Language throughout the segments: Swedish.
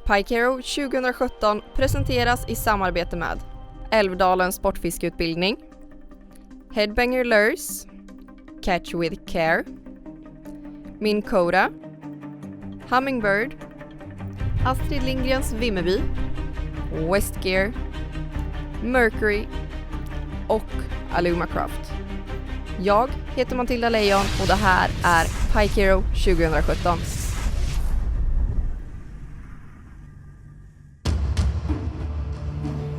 Pike Hero 2017 presenteras i samarbete med Älvdalens sportfiskeutbildning, Headbanger Lures, Catch with Care, Minn Kota, Hummingbird, Astrid Lindgrens Vimmerby, Westgear, Mercury och Alumacraft. Jag heter Matilda Lejon och det här är Pike Hero 2017.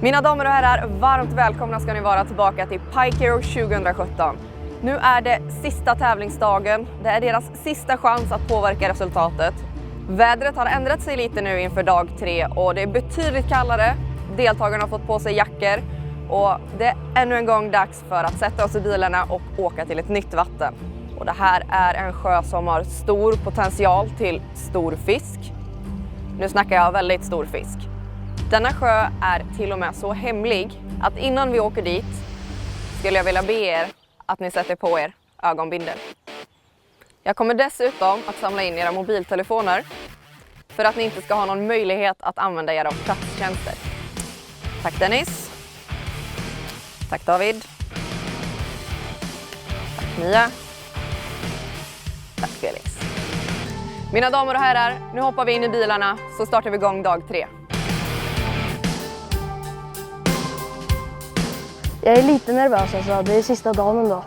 Mina damer och herrar, varmt välkomna ska ni vara tillbaka till Pike Hero 2017. Nu är det sista tävlingsdagen. Det är deras sista chans att påverka resultatet. Vädret har ändrat sig lite nu inför dag 3 och det är betydligt kallare. Deltagarna har fått på sig jackor och det är ännu en gång dags för att sätta oss i bilarna och åka till ett nytt vatten. Och det här är en sjö som har stor potential till stor fisk. Nu snackar jag väldigt stor fisk. Denna sjö är till och med så hemlig att innan vi åker dit skulle jag vilja be er att ni sätter på er ögonbindel. Jag kommer dessutom att samla in era mobiltelefoner för att ni inte ska ha någon möjlighet att använda era platstjänster. Tack Dennis. Tack David. Tack Mia. Tack Felix. Mina damer och herrar, nu hoppar vi in i bilarna så startar vi igång dag 3. Jag är lite nervös, alltså. Det är sista dagen då.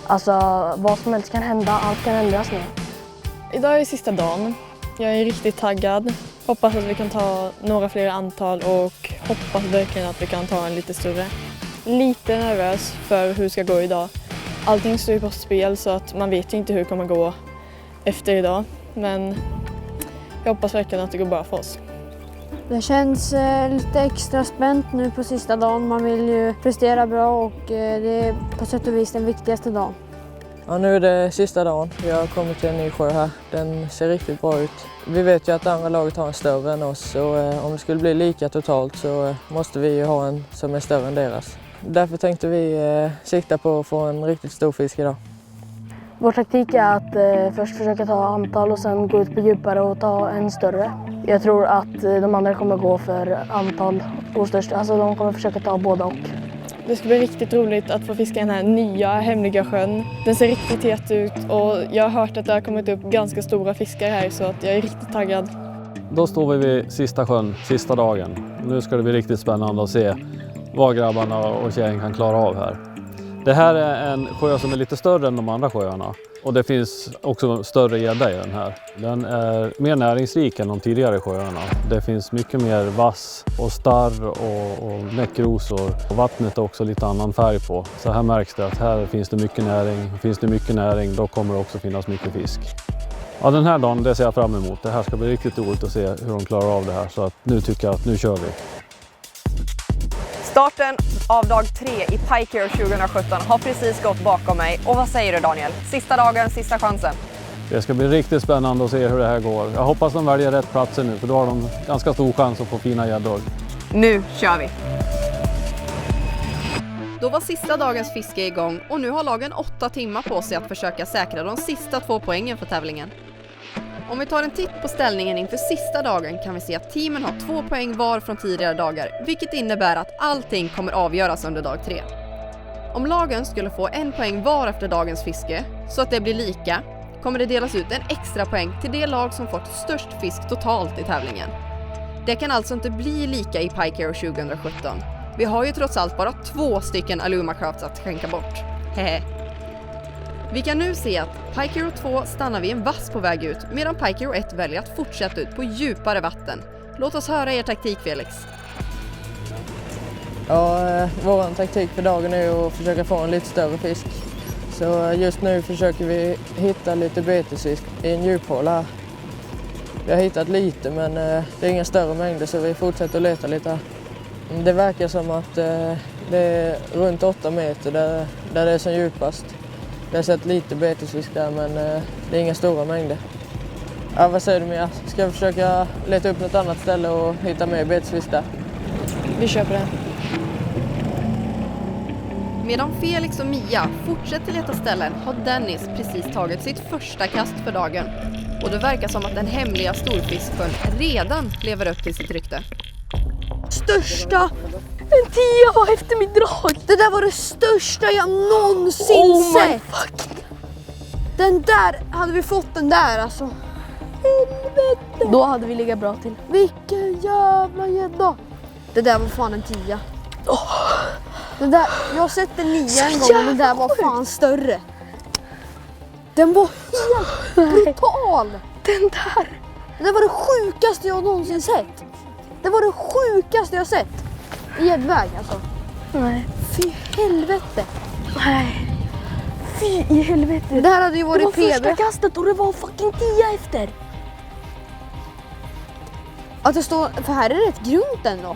Alltså, vad som helst kan hända, allt kan ändras nu. Idag är sista dagen. Jag är riktigt taggad. Hoppas att vi kan ta några fler antal och hoppas verkligen att vi kan ta en lite större. Lite nervös för hur det ska gå idag. Allting står ju på spel så att man vet ju inte hur det kommer gå efter idag. Men jag hoppas verkligen att det går bra för oss. Det känns lite extra spänt nu på sista dagen. Man vill ju prestera bra och det är på sätt och vis den viktigaste dagen. Ja, nu är det sista dagen. Vi har kommit till en ny sjö här. Den ser riktigt bra ut. Vi vet ju att andra laget har en större än oss och om det skulle bli lika totalt så måste vi ju ha en som är större än deras. Därför tänkte vi sikta på att få en riktigt stor fisk idag. Vår taktik är att först försöka ta antal och sen gå ut på djupare och ta en större. Jag tror att de andra kommer gå för antal och störst. Alltså de kommer försöka ta båda och. Det ska bli riktigt roligt att få fiska den här nya hemliga sjön. Den ser riktigt het ut och jag har hört att det har kommit upp ganska stora fiskar här så att jag är riktigt taggad. Då står vi vid sista sjön, sista dagen. Nu ska det bli riktigt spännande att se vad grabbarna och tjejen kan klara av här. Det här är en sjö som är lite större än de andra sjöarna. Och det finns också större gädda i den här. Den är mer näringsrik än de tidigare sjöarna. Det finns mycket mer vass och starr och näckrosor. Och vattnet är också lite annan färg på. Så här märks det att här finns det mycket näring. Finns det mycket näring, då kommer det också finnas mycket fisk. Ja, den här dagen, det ser jag fram emot. Det här ska bli riktigt roligt att se hur de klarar av det här. Så att nu tycker jag att nu kör vi. Starten av dag 3 i Pike Hero 2017 har precis gått bakom mig. Och vad säger du Daniel? Sista dagen, sista chansen. Det ska bli riktigt spännande att se hur det här går. Jag hoppas de väljer rätt platser nu för då har de ganska stor chans att få fina gäddor. Nu kör vi! Då var sista dagens fiske igång och nu har lagen 8 timmar på sig att försöka säkra de sista 2 poängen för tävlingen. Om vi tar en titt på ställningen inför sista dagen kan vi se att teamen har 2 poäng var från tidigare dagar, vilket innebär att allting kommer avgöras under dag 3. Om lagen skulle få 1 poäng var efter dagens fiske, så att det blir lika, kommer det delas ut en extra poäng till det lag som fått störst fisk totalt i tävlingen. Det kan alltså inte bli lika i Pike Hero 2017. Vi har ju trots allt bara 2 stycken Alumacrafts att skänka bort. Hehe. Vi kan nu se att Pike Hero 2 stannar vid en vass på väg ut medan Pike Hero 1 väljer att fortsätta ut på djupare vatten. Låt oss höra er taktik Felix. Ja, vår taktik för dagen är att försöka få en lite större fisk. Så just nu försöker vi hitta lite betesfisk i en djuphåla. Vi har hittat lite men det är inga större mängder så vi fortsätter att leta lite. Det verkar som att det är runt 8 meter där det är som djupast. Jag har sett lite betesfisk där men det är inga stora mängder. Ja, vad säger du Mia? Ska vi försöka leta upp något annat ställe och hitta mer betesfisk där? Vi kör på det. Medan Felix och Mia fortsätter leta ställen har Dennis precis tagit sitt första kast för dagen. Och det verkar som att den hemliga storfisksjön redan lever upp till sitt rykte. Största! En 10 efter mitt drag! Det där var det största jag någonsin sett! Fuck. Den där, hade vi fått den där alltså. Helvete! Då hade vi legat bra till. Vilken jävla gädda! Det där var fan en 10. Den där, jag har sett en 9 en gång, men den där var fan större. Den var helt brutal! Den där! Det var det sjukaste jag någonsin sett. Det var det sjukaste jag sett. I gäddväg alltså. Nej. Fy helvete. Nej. Fy i helvete. Det här hade ju Det var varit första PB. kastet och det var fucking 10 efter. Att det står, för här är det rätt grunt ändå.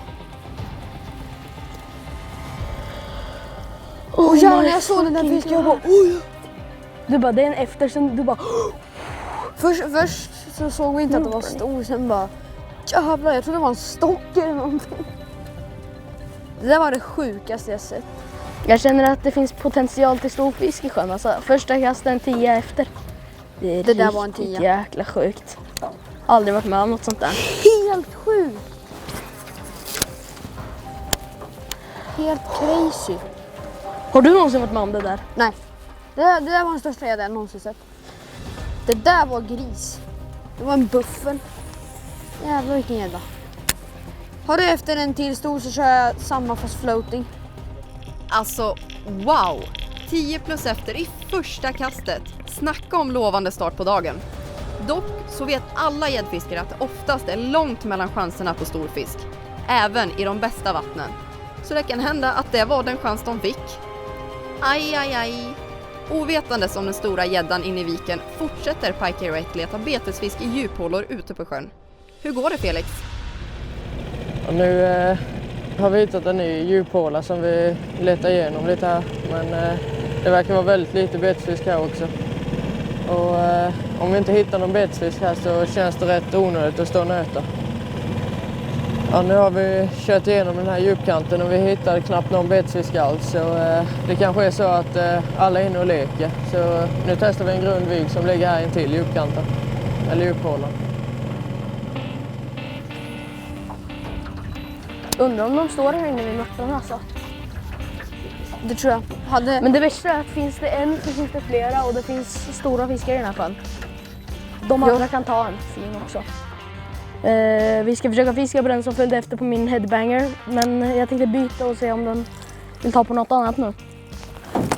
Och jävlar, när jag såg den där fisken, jag bara oj. Du bara, det är en efter, sen du bara... Först så såg vi inte att det var stor, sen bara jävlar, jag trodde det var en stock eller någonting. Det där var det sjukaste jag sett. Jag känner att det finns potential till stor fisk i sjön. Alltså, första kastet 10 efter. Det där var en 10. Jäkla sjukt. Aldrig varit med om något sånt där. Helt sjukt. Helt crazy. Har du någonsin varit med om det där? Nej, det där var den största jag någonsin sett. Det där var gris. Det var en buffel. Jävlar vilken gädda. Har du efter en till stor så kör jag samma fast floating. Alltså, wow! 10 plus efter i första kastet. Snacka om lovande start på dagen. Dock så vet alla gäddfiskare att det oftast är långt mellan chanserna på stor fisk. Även i de bästa vattnen. Så det kan hända att det var den chans de fick. Aj, aj, aj. Ovetandes om den stora gäddan inne i viken fortsätter Pike Hero 1 leta betesfisk i djuphålor ute på sjön. Hur går det, Felix? Och nu har vi hittat en ny djuphåla som vi letar igenom lite här. Men det verkar vara väldigt lite betesfisk här också. Och om vi inte hittar någon betesfisk här så känns det rätt onödigt att stå och nöta. Ja, nu har vi kört igenom den här djupkanten och vi hittar knappt någon betesfisk alls. Så det kanske är så att alla är inne och leker. Så nu testar vi en grund vig som ligger här intill djupkanten. Eller djuphålan. Undrar om de står här inne vid mattan alltså. Det tror jag. Men det värsta är att finns det en så finns det flera och det finns stora fiskar i den här sjön. De andra kan ta en fin också. Vi ska försöka fiska på den som följde efter på min headbanger. Men jag tänkte byta och se om den vill ta på något annat nu.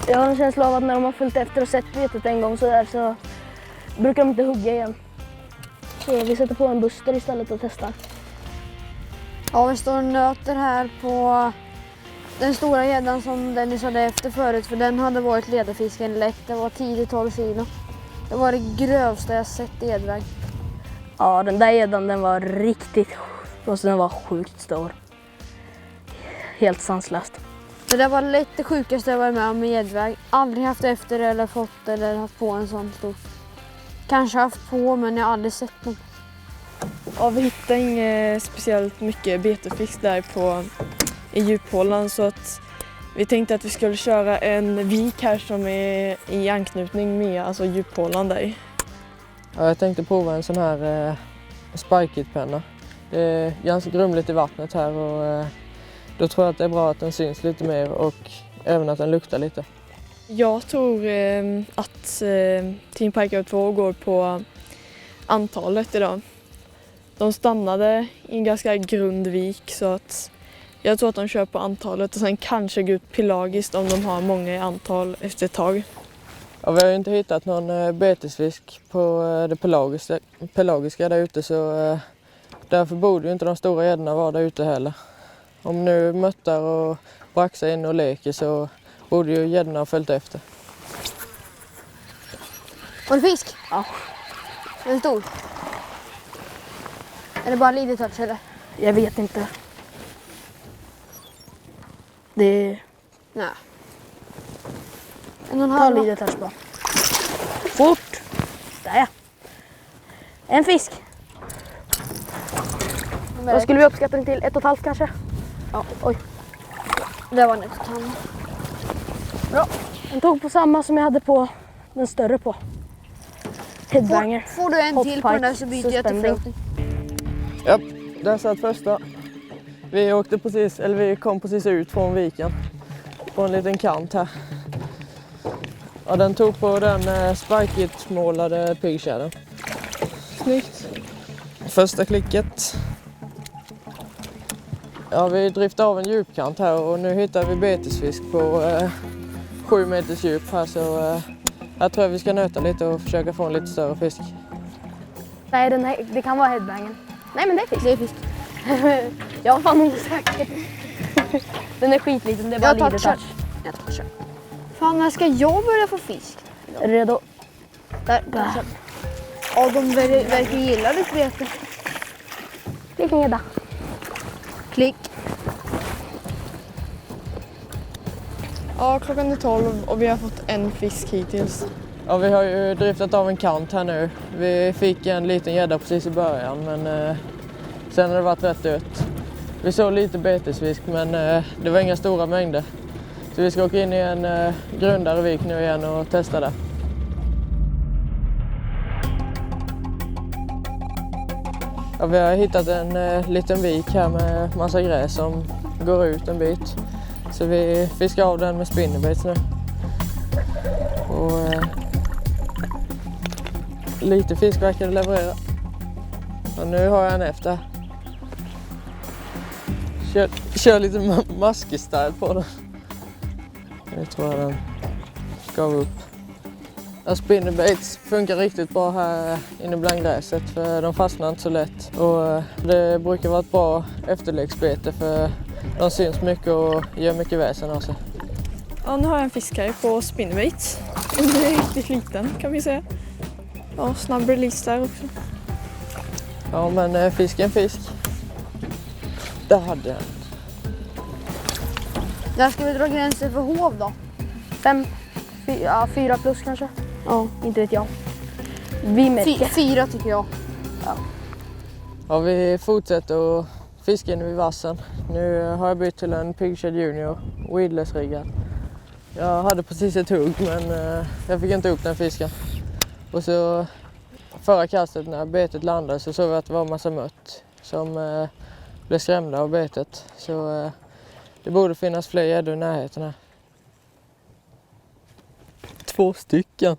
Jag har en känsla av att när de har följt efter och sett vetet en gång så där så brukar de inte hugga igen. Så vi sätter på en buster istället och testar. Ja, vi står och nöter här på den stora gäddan som Dennis hade efter förut. För den hade varit ledarfisken lätt. Det var 10-12 kilo. Det var det grövsta jag sett i gäddväg. Ja, den där gäddan den var riktigt, alltså den var sjukt stor. Helt sanslöst. Det där var lätt det sjukaste jag varit med om i gäddväg. Aldrig haft efter eller fått eller haft på en sån stor. Kanske haft på men jag har aldrig sett någon. Ja, vi hittade inget speciellt mycket betesfisk där i djuphålan så att vi tänkte att vi skulle köra en vik här som är i anknytning med alltså djuphålan där. Ja, jag tänkte prova en sån här spike-it-penna. Det är ganska grumligt i vattnet här och då tror jag att det är bra att den syns lite mer och även att den luktar lite. Jag tror att Team Pike Hero 2 går på antalet idag. De stannade i en ganska grund vik så att jag tror att de kör på antalet och sen kanske går ut pelagiskt om de har många i antal efter ett tag. Ja, vi har ju inte hittat någon betesfisk på det pelagiska där ute så därför borde ju inte de stora gäddorna vara där ute heller. Om nu möttar och braxar in och leker så borde ju gäddorna ha följt efter. Var det fisk? Ja. Är den stor? Är det bara lite touch eller? Jag vet inte. Det Nej. En och en tar halv. lite touch bara. Fort! Där ja. En fisk. Vad skulle vi uppskatta den till? 1,5 kanske? Ja. Oj. Det var en 1,5. Bra. Den tog på samma som jag hade på den större på. Headbanger. Får du en till på den där så byter jag till floating. Ja, där satt första. Vi kom precis ut från viken på en liten kant här. Ja, den tog på den spikigt målade piggshaden. Snyggt. Första klicket. Ja, vi driftade av en djupkant här och nu hittar vi betesfisk på 7 meters djup här, så jag tror vi ska nöta lite och försöka få en lite större fisk. Nej, det kan vara headbanger. Nej, men det är fisk. Det är fisk. Jag var fan osäker. Den är skitliten, det är bara lite touch. Jag touchar. Fan, när ska jag börja få fisk? Redo. Där. Ja, de verkar gilla ditt bete. Klick ner där. Klick. Ja, klockan är 12 och vi har fått en fisk hittills. Ja, vi har ju driftat av en kant här nu. Vi fick en liten gädda precis i början, men sen har det varit rätt dött. Vi såg lite betesfisk, men det var inga stora mängder. Så vi ska åka in i en grundare vik nu igen och testa det. Ja, vi har hittat en liten vik här med massa gräs som går ut en bit. Så vi fiskar av den med spinnerbaits nu. Och lite fisk verkar det leverera. Och nu har jag en efter. Kör lite maskig-style på den. Nu tror jag den gav upp. Spinnerbaits funkar riktigt bra här inne bland gräset, för de fastnar inte så lätt. Och det brukar vara ett bra efterleksbete, för de syns mycket och gör mycket väsen av sig. Ja, nu har jag en fisk här på spinnerbaits. Den är riktigt liten kan vi säga. Ja, snabb release där också. Ja, men fisk är en fisk. Där hade jag. Där ska vi dra gränsen för hov då. 4 plus kanske. Ja, inte vet jag. Vi märker. 4 tycker jag. Ja, vi fortsätter och fiska in vid vassen. Nu har jag bytt till en Pigshad Junior, weedless-riggad. Jag hade precis ett hugg, men jag fick inte upp den fisken. Och så förra kastet när betet landade så såg vi att det var en massa mött som blev skrämda av betet. Så det borde finnas fler gäddor i närheten här. 2 stycken.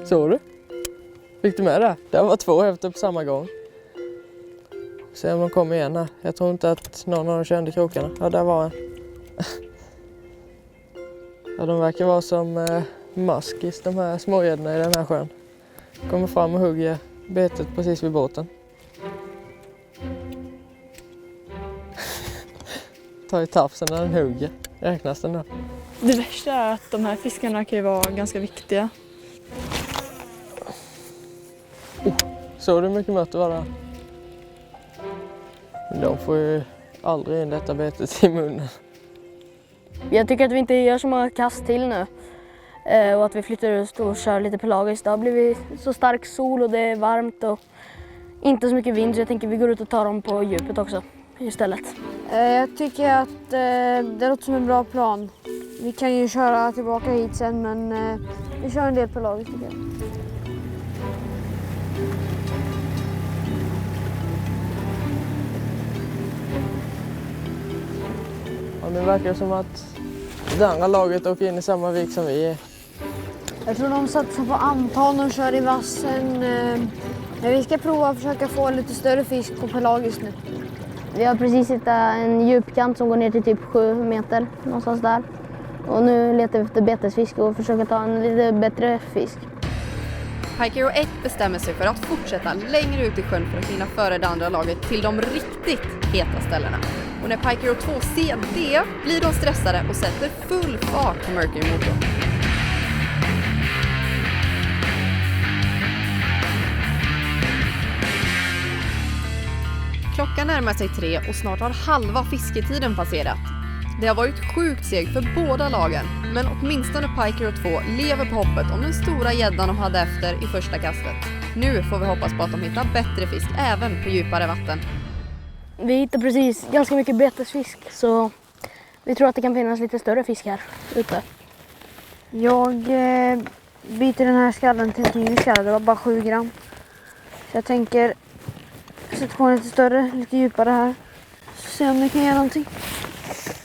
Såg du? Fick du med det? Det var 2 efter på samma gång. Se om de kommer igen här. Jag tror inte att någon av dem kände krokarna. Ja, där var en. Ja, de verkar vara som maskis, de här smågäddorna i den här sjön. Kommer fram och hugger betet precis vid båten. Ta i tafsen när den hugger. Räknas den då? Det värsta är att de här fiskarna kan ju vara ganska viktiga. Såg du hur mycket mött det var där? De får ju aldrig in detta betet i munnen. Jag tycker att vi inte gör så många kast till nu. Och att vi flyttar ut och kör lite pelagiskt. Det har blivit så stark sol och det är varmt och inte så mycket vind, så jag tänker att vi går ut och tar dem på djupet också istället. Jag tycker att det låter som en bra plan. Vi kan ju köra tillbaka hit sen, men vi kör en del pelagiskt tycker jag. Ja, nu verkar det som att det andra laget åker in i samma vik som vi är. Jag tror de satsar på antal och kör i vassen. Men vi ska prova att försöka få lite större fisk på pelagiskt nu. Vi har precis hittat en djupkant som går ner till typ 7 meter någonstans där. Och nu letar vi efter betesfisk och försöker ta en lite bättre fisk. Pike Hero 1 bestämmer sig för att fortsätta längre ut i sjön för att hinna före det andra laget till de riktigt heta ställena. Och när Pike Hero 2 ser det blir de stressade och sätter full fart på Mercury-motorn. Klockan närmar sig 3 och snart har halva fisketiden passerat. Det har varit sjukt segt för båda lagen, men åtminstone Pike Hero 2 lever på hoppet om den stora gäddan de hade efter i första kastet. Nu får vi hoppas på att de hittar bättre fisk även på djupare vatten. Vi hittar precis ganska mycket betesfisk, så vi tror att det kan finnas lite större fisk här ute. Jag byter den här skallen till en tyngre skalle. Det var bara 7 gram. Så jag tänker sätta på den lite större, lite djupare här. Så se om det kan göra någonting.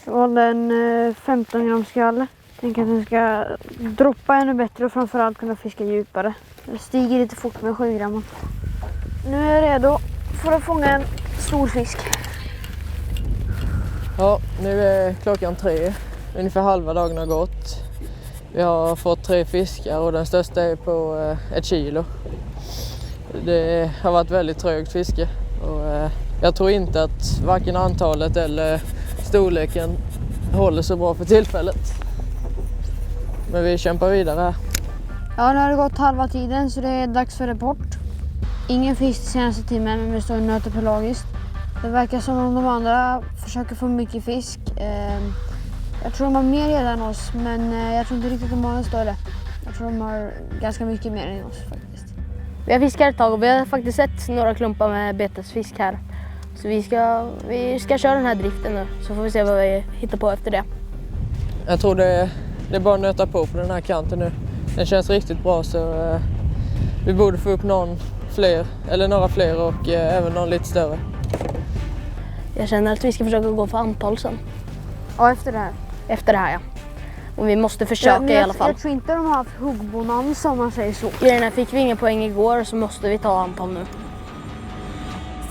Jag valde en 15 gram skalle. Tänker att den ska droppa ännu bättre och framförallt kunna fiska djupare. Det stiger lite fort med 7 gram. Nu är jag redo för att fånga en stor fisk. Ja, nu är klockan 3. Ungefär halva dagen har gått. Vi har fått 3 fiskar och den största är på 1 kilo. Det har varit väldigt trögt fiske. Och jag tror inte att varken antalet eller storleken håller så bra för tillfället. Men vi kämpar vidare här. Ja, nu har det gått halva tiden så det är dags för rapport. Ingen fisk de senaste timmen, men vi står och nöter pelagiskt. Det verkar som om de andra försöker få mycket fisk. Jag tror de har mer redan än oss, men jag tror inte riktigt de har en större. Jag tror de har ganska mycket mer än oss faktiskt. Vi har fiskat ett tag och vi har faktiskt sett några klumpar med betesfisk här. Så vi ska köra den här driften nu, så får vi se vad vi hittar på efter det. Jag tror det är bara att nöta på den här kanten nu. Den känns riktigt bra, så vi borde få upp några fler och även någon lite större. Jag känner att vi ska försöka gå för antal sen. Ja, efter det här. Efter det här, ja. Och vi måste försöka i alla fall. Jag tror inte de har haft huggbonans om man säger så. Grejen är, fick vi inga poäng igår så måste vi ta antal nu.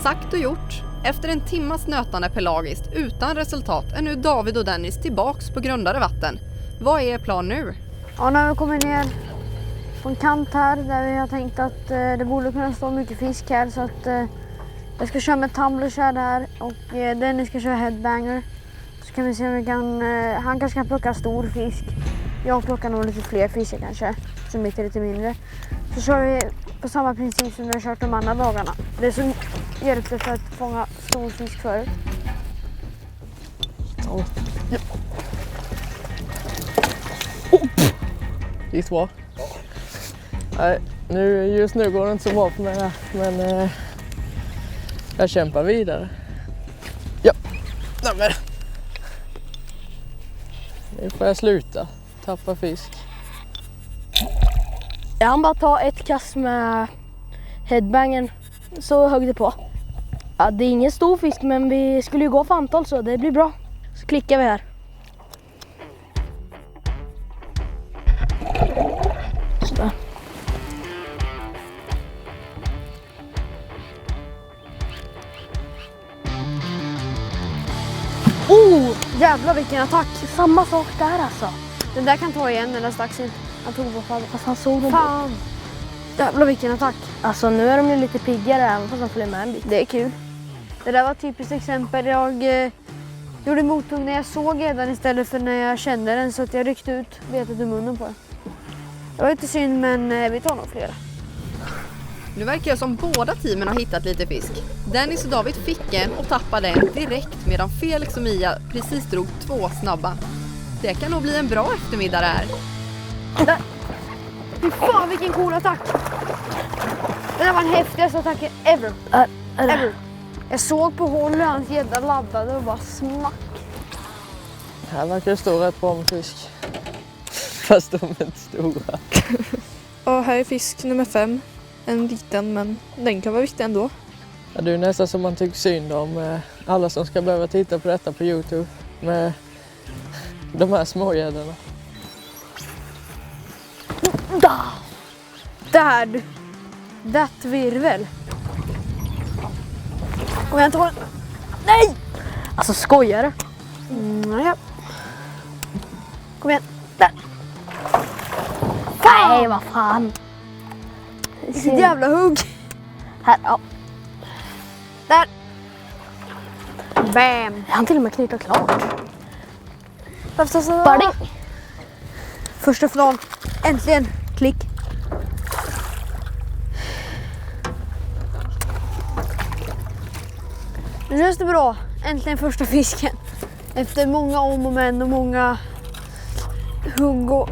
Sagt och gjort. Efter en timmas nötande pelagiskt utan resultat är nu David och Dennis tillbaks på grundare vatten. Vad är er plan nu? Ja, nu har vi kommit ner på en kant här där vi har tänkt att det borde kunna stå mycket fisk här, så att jag ska köra med tumblers här och Dennis ska köra headbanger. Så kan vi se om vi kan, han kanske kan plocka stor fisk. Jag plockar nog lite fler fiskar kanske, som är lite mindre. Så kör vi på samma princip som vi har kört de andra dagarna. Det är så hjälpligt för att fånga stor fisk förut. Ja. Gick bra. Nej, just nu går det inte så bra för mig här, men jag kämpar vidare. Ja, men nu får jag sluta tappa fisk. Jag hann bara ta ett kast med headbangen, så högg det på. Ja, det är ingen stor fisk, men vi skulle ju gå för antal så det blir bra. Så klickar vi här. Så. Jävlar vilken attack! Samma sak där alltså. Den där kan ta igen, den där stack in. Han tog på fallet. Fast han såg dem. Fan! Jävlar vilken attack! Alltså nu är de ju lite piggare även fast de följer med en bit. Det är kul. Det där var ett typiskt exempel. Jag gjorde mottog när jag såg den istället för när jag kände den, så att jag ryckte ut betet ur munnen på den. Det var lite synd, men vi tar nog flera. Nu verkar det som båda teamen har hittat lite fisk. Dennis och David fick en och tappade en direkt, medan Felix och Mia precis drog 2 snabba. Det kan nog bli en bra eftermiddag det här. Där. Fy fan vilken cool attack! Det där var den häftigaste attacken ever. Ever. Jag såg på håll hur hans gädda laddade och bara smack. Här verkar det stå rätt bra med fisk. Fast de är inte stora. Och här är fisk nummer 5. En liten, men den kan vara viktig ändå. Ja, det är nästan som man tycker synd om alla som ska behöva titta på detta på YouTube med de här smågäddorna. Där du! Det virvel! Och jag tar... Nej! Alltså skojar du? Ja. Kom igen. Där! Nej, vad fan. Vilket jävla hugg! Här, ja. Där! Bam! Jag hann till och med knyta klart. Birdie! Första flag. Äntligen! Klick! Nu känns det bra. Äntligen första fisken. Efter många om och men och många hugg och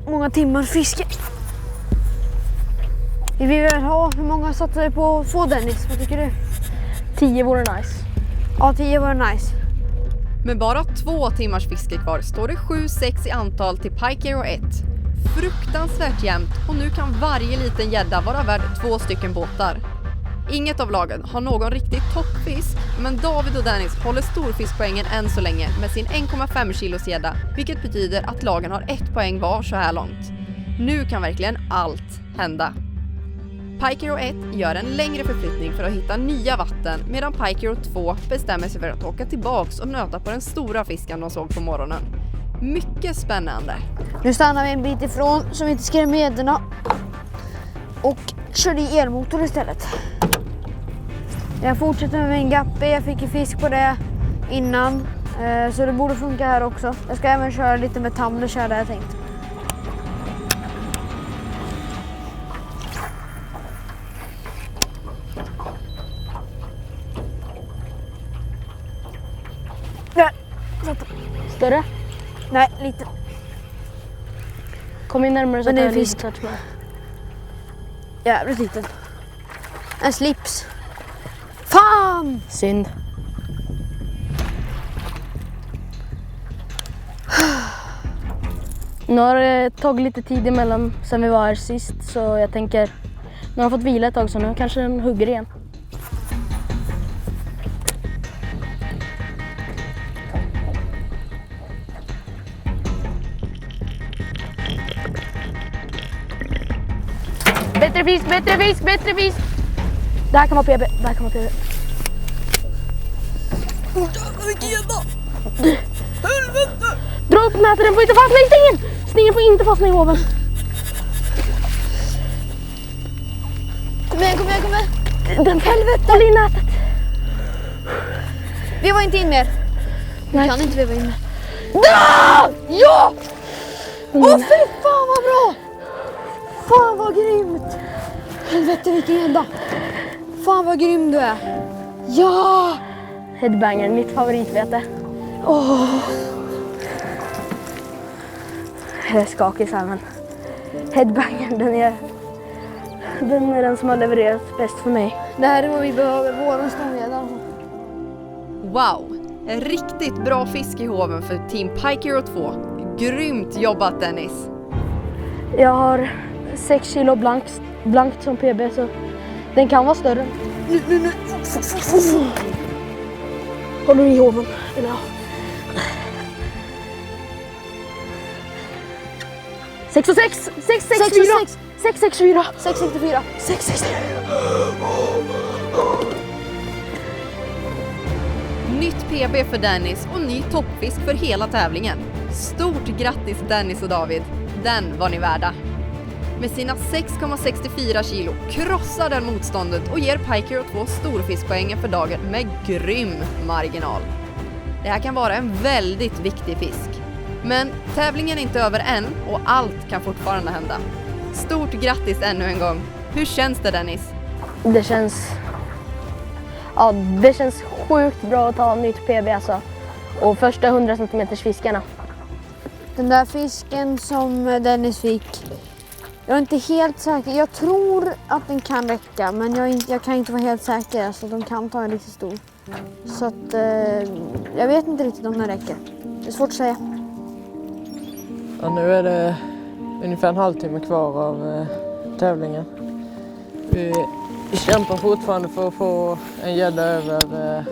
många timmars fiske. Vi vill väl ha, hur många satsar vi på att få Dennis? Vad tycker du? 10 vore nice. Ja, 10 var nice. Med bara 2 timmars fiske kvar står det 7-6 i antal till Pike Hero 1. fruktansvärt jämnt och nu kan varje liten gädda vara värd 2 stycken båtar. Inget av lagen har någon riktig toppfisk, men David och Dennis håller storfiskpoängen än så länge med sin 1,5 kilos gädda, vilket betyder att lagen har 1 poäng var så här långt. Nu kan verkligen allt hända. Pike Hero 1 gör en längre förflyttning för att hitta nya vatten, medan Pike Hero 2 bestämmer sig för att åka tillbaks och nöta på den stora fisken de såg på morgonen. Mycket spännande. Nu stannar vi en bit ifrån så vi inte skrämmer gäddorna. Och kör i elmotor istället. Jag fortsätter med min gappe. Jag fick ju fisk på det innan. Så det borde funka här också. Jag ska även köra lite med tumbler här där jag tänkt. Där. Större? Nej, lite. Kom in närmare så Men att det är jag fisk. touch med. Jävligt liten. En slips. Fan! Synd. Nu har det tagit lite tid emellan sen vi var här sist, så jag tänker, nu har jag fått vila ett tag så nu kanske den hugger igen. Bättre fisk, bättre fisk, bättre fisk! Det här kan vara PB, det här kan vara PB. Vilken gädda! Dra upp nätet, den får inte fastna i stängen! Stängen får inte fastna i hoven. Kom igen, kom igen, kom igen. Den helvete! Håll i nätet! Vi var inte in mer. Nej. Kan inte veva in mer. Da! Ja! Åh fy fan vad bra! Fan vad grymt! Helvete vilken gädda! Fan vad grym du är! Ja! Headbanger, mitt favoritvete. Jag är skakig så här, men headbanger, den är den som har levererat bäst för mig. Det här är vad vi behöver, våran storgädda. Wow! En riktigt bra fisk i hoven för Team Pike Hero 2. Grymt jobbat Dennis! Jag har 6 kilo blankt som PB, så den kan vara större. Nu. Håller du i hoven? Eller ja. 6 och 6! 664! 664! 664. 664! Nytt PB för Dennis och ny toppfisk för hela tävlingen. Stort grattis Dennis och David! Den var ni värda! Med sina 6,64 kilo krossar den motståndet och ger Pike Hero 2 storfiskpoängen för dagen med grym marginal. Det här kan vara en väldigt viktig fisk. Men tävlingen är inte över än och allt kan fortfarande hända. Stort grattis ännu en gång! Hur känns det Dennis? Det känns sjukt bra att ta nytt PB alltså. Och första 100 cm fiskarna. Den där fisken som Dennis fick. Jag är inte helt säker. Jag tror att den kan räcka, men jag kan inte vara helt säker. Alltså, de kan ta en riktigt stor. Så att jag vet inte riktigt om den räcker. Det är svårt att säga. Ja, nu är det ungefär en halvtimme kvar av tävlingen. Vi kämpar fortfarande för att få en gädda över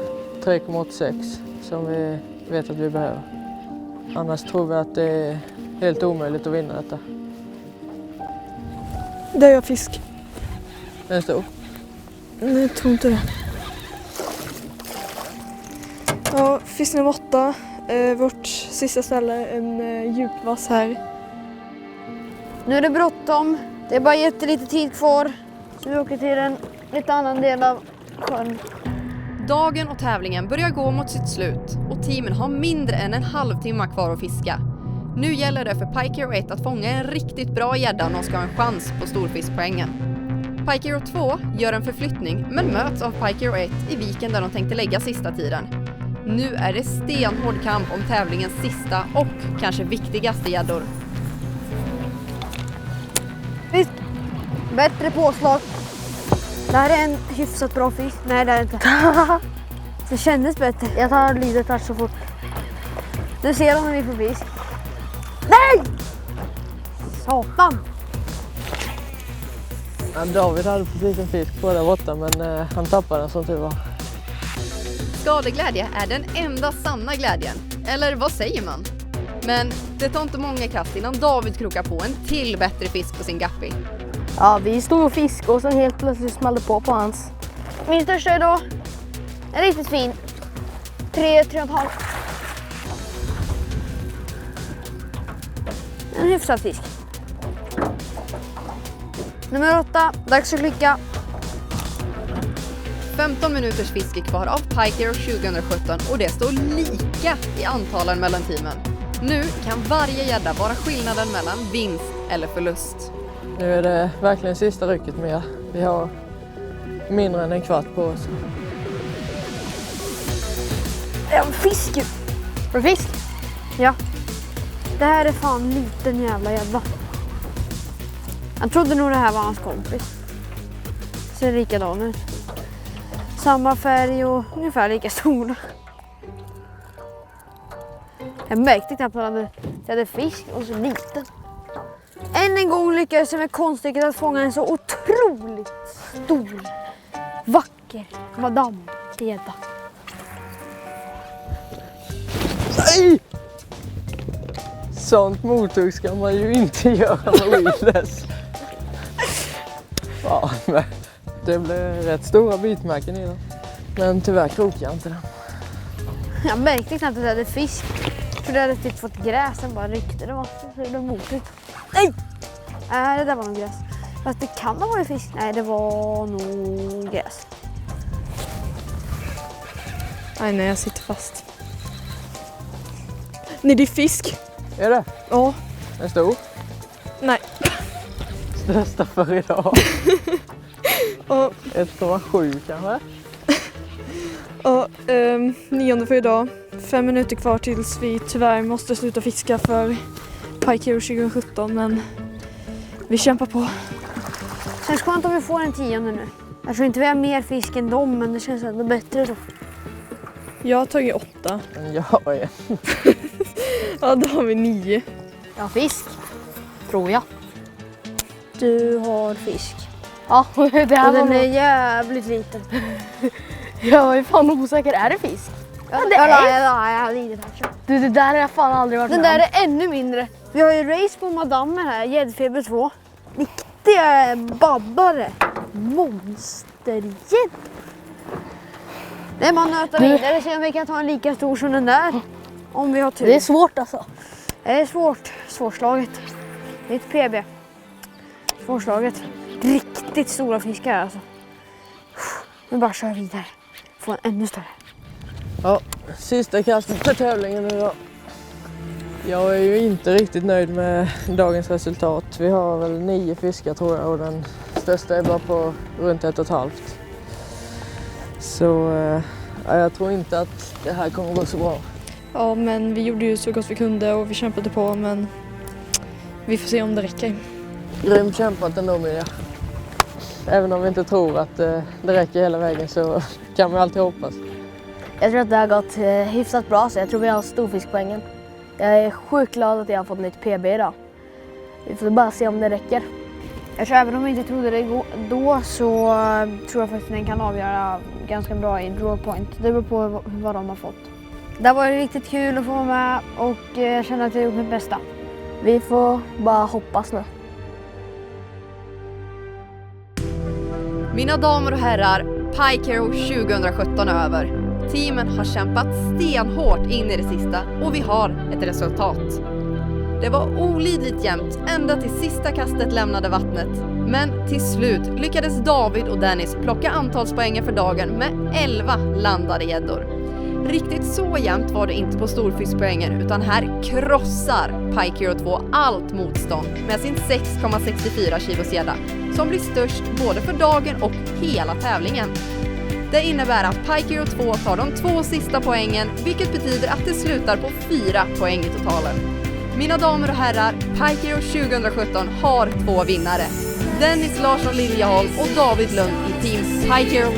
3,86 som vi vet att vi behöver. Annars tror vi att det är helt omöjligt att vinna detta. Där är jag fisk. Den är stor. Nej, jag tror inte det. Ja, fisk nummer 8. Vårt sista ställe, en djupvass här. Nu är det bråttom. Det är bara jättelite tid kvar. Så vi åker till en lite annan del av sjön. Dagen och tävlingen börjar gå mot sitt slut och teamen har mindre än en halvtimme kvar att fiska. Nu gäller det för Pike Hero 1 att fånga en riktigt bra gädda om de ska ha en chans på storfiskpoängen. Pike Hero 2 gör en förflyttning men möts av Pike Hero 1 i viken där de tänkte lägga sista tiden. Nu är det stenhård kamp om tävlingens sista och kanske viktigaste gäddor. Fisk. Bättre påslag. Det här är en hyfsat bra fisk. Nej, det är det inte. Det kändes bättre. Jag tar lite touch så fort. Nu ser de när vi får fisk. Nej! Satan! Ja, David hade precis en fisk på där borta, men han tappade den som tur var. Skadeglädje är den enda sanna glädjen. Eller vad säger man? Men det tar inte många kast innan David krokar på en till bättre fisk på sin guppy. Ja, vi stod och fiskade och sen helt plötsligt small det på hans. Min största idag. En riktigt fin. 3,5. En hyfsad fisk. Nummer 8. Dags att klicka. 15 minuters fiske kvar av Pike Hero 2017 och det står lika i antalen mellan teamen. Nu kan varje gädda vara skillnaden mellan vinst eller förlust. Nu är det verkligen sista rycket med. Vi har mindre än en kvart på oss. En fisk. Var det fisk? Ja. Det här är fan liten jävla gädda. Jag trodde nog det här var hans kompis. Ser likadan ut. Samma färg och ungefär lika stora. Jag märkte knappt att jag hade fisk och så liten. Än en gång lyckades jag med konststycket att fånga en så otroligt stor, vacker madamgädda. Nej! Sånt mottag ska man ju inte göra med weedless. Ja, men det blev rätt stora bitmärken i den. Men tyvärr krokade jag inte den. Jag märkte knappt att jag hade fisk. För det hade typ fått gräs, sen bara ryckte det var. Så det blev motigt. Nej! Nej, det där var nog gräs. Fast det kan ha varit fisk. Nej, det var nog gräs. Nej, jag sitter fast. Nej, det är fisk. Är det? Ja. En stor? Nej. Största för idag. Och, 1,7 kanske? och 9:e för idag. 5 minuter kvar tills vi tyvärr måste sluta fiska för Pike Hero 2017, men vi kämpar på. Det känns skönt om vi får en 10:e nu. Jag tror inte vi har mer fisk än dem, men det känns ändå bättre så. Jag har tagit 8. Men jag är... Ja, då har vi 9. Jag har fisk. Tror jag. Du har fisk. Ja, det här Och den var är jävligt liten. Jag var ju fan osäker. Är det fisk? Ja, det är- jag hade inte touchat. Du, det där har jag fan aldrig varit Den med där är ännu mindre. Vi har ju race på madammen här, gäddfeber 2. Riktiga babbare. Monstergädd. Det är man nöta vidare, se om vi kan ta en lika stor som den där. Om vi har tur. Det är svårt alltså. Det är svårt. Svårslaget. Det är ett PB. Svårslaget. Riktigt stora fiskar alltså. Nu bara kör vidare. Få en ännu större. Ja, sista kastet på tävlingen idag. Jag är ju inte riktigt nöjd med dagens resultat. Vi har väl 9 fiskar tror jag och den största är bara på runt 1,5. Så ja, jag tror inte att det här kommer att gå så bra. Ja, men vi gjorde ju så gott vi kunde och vi kämpade på, men vi får se om det räcker. Grymt kämpat ändå med det. Även om vi inte tror att det räcker hela vägen så kan man alltid hoppas. Jag tror att det har gått hyfsat bra, så jag tror vi har storfiskpoängen. Jag är sjukt glad att jag har fått nytt PB idag. Vi får bara se om det räcker. Jag tror även om vi inte trodde det då så tror jag faktiskt att den kan avgöra ganska bra i draw point. Det beror på vad de har fått. Det var riktigt kul att få vara med och jag känner att jag har gjort mitt bästa. Vi får bara hoppas nu. Mina damer och herrar, Pike Hero 2017 är över. Teamen har kämpat stenhårt in i det sista och vi har ett resultat. Det var olidligt jämnt ända till sista kastet lämnade vattnet. Men till slut lyckades David och Dennis plocka antalspoängen för dagen med 11 landade gäddor. Riktigt så jämnt var det inte på storfiskpoängen, utan här krossar Pike Hero 2 allt motstånd med sin 6,64 kilos gädda som blir störst både för dagen och hela tävlingen. Det innebär att Pike Hero 2 tar de 2 sista poängen, vilket betyder att det slutar på 4 poäng i totalen. Mina damer och herrar, Pike Hero 2017 har 2 vinnare. Dennis Larsson Liljeholm och David Lund i team Pike Hero 2.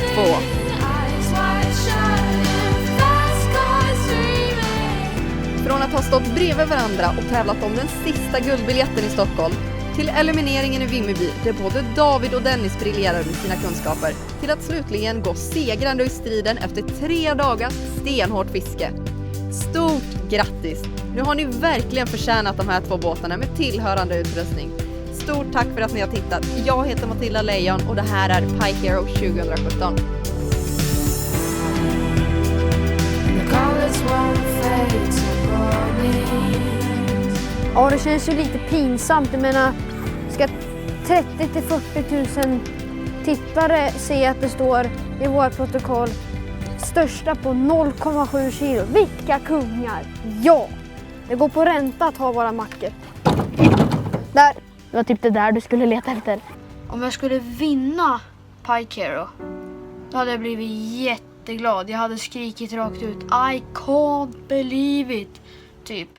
Från att ha stått bredvid varandra och tävlat om den sista guldbiljetten i Stockholm till elimineringen i Vimmerby, där både David och Dennis briljerar med sina kunskaper, till att slutligen gå segrande i striden efter 3 dagars stenhårt fiske. Stort grattis! Nu har ni verkligen förtjänat de här 2 båtarna med tillhörande utrustning. Stort tack för att ni har tittat. Jag heter Matilda Lejon och det här är Pike Hero 2017. Ja, det känns ju lite pinsamt. Jag menar, ska 30 till 40 000 tittare se att det står i vårt protokoll största på 0,7 kilo. Vilka kungar! Ja! Det går på ränta att ha våra mackor. Där! Det var typ det där du skulle leta efter. Om jag skulle vinna Pike Hero, då hade jag blivit jätteglad. Jag hade skrikit rakt ut I can't believe it, typ.